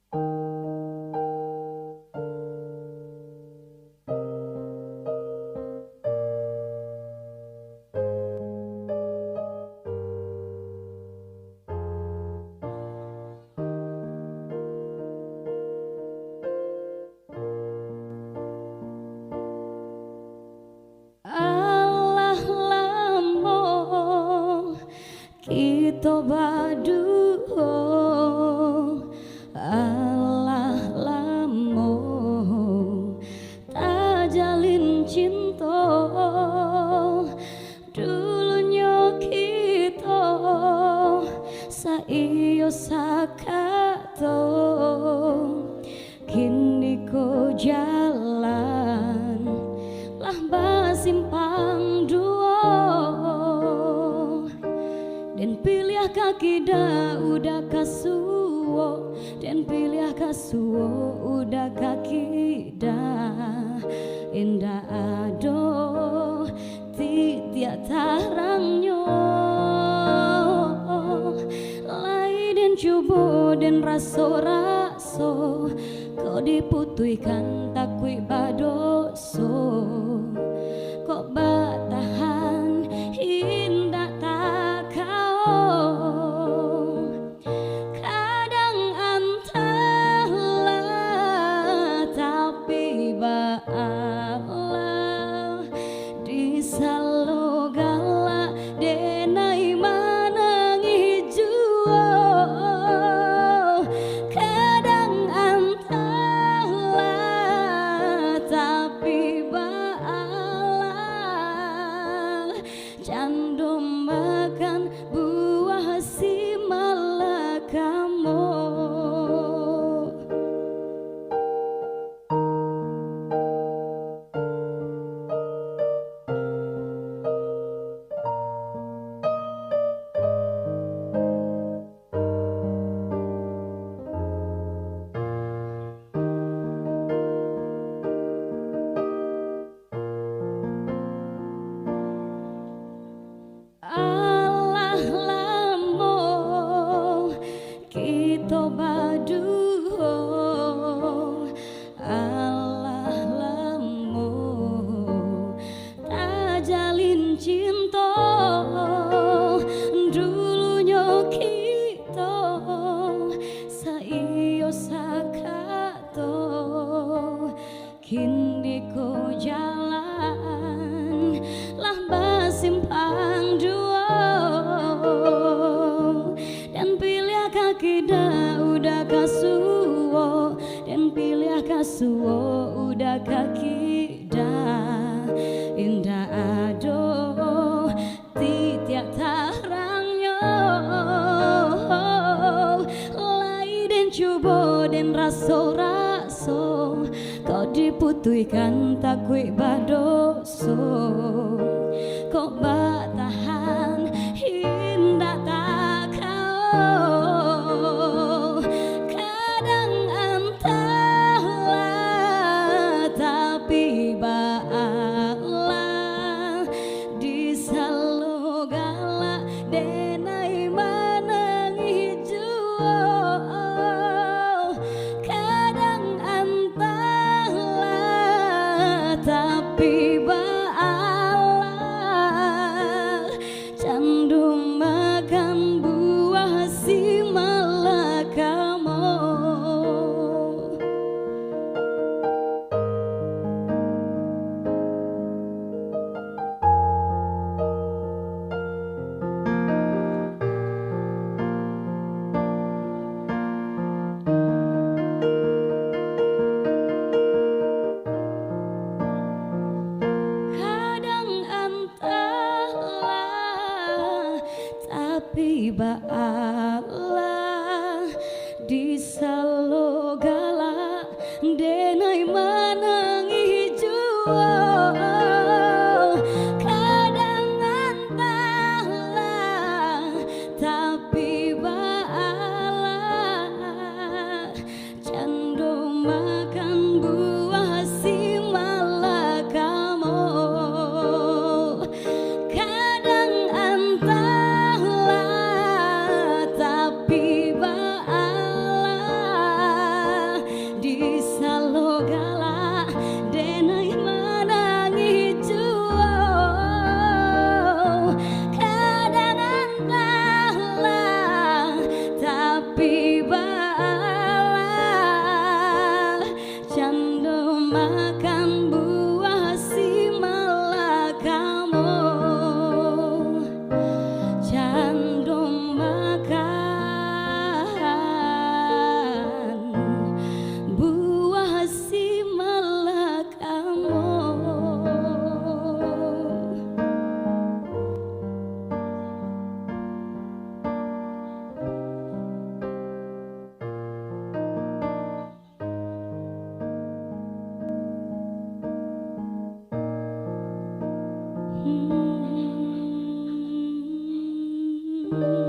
Allah lamo kita baduho, Allah lamo tak jalin cinta, dulunya kita saiyo sakato, kini ko jalan lah basimpang dua, dan pilih kaki dah udah kasuo, dan pilih kasuo udah kaki dah indah ado tiap tarangnya lai dan coba dan raso-raso kau diputuikan takwi badoso, kok batahan indah tak kau, kadang antahlah tapi baalah di salogala denai manang hijau, kadang antahlah tapi baalah candu makan buah si malakamo. Allah lamo kita baduho, Allah lamo tak jalin cinta, dulunya kita saiyo sakato, kini ko jalan lah basimpang dua, dan pilih kaki dah udah kasuo, dan pilih kasuo udah kaki dah indah ado tiap tarangnya lai dan coba dan raso-raso kau diputuikan takwi badoso, kok batahan indah tak kau, kadang antahlah tapi baalah di salogala denai manang hijau, kadang antahlah tapi baalah candu makan buah si malakamo. Kadang antahlah tapi baalah di salogala denai manang hijau, kadang antahlah tapi baalah candu makan buah si malakamo, kadang antahlah Hmm.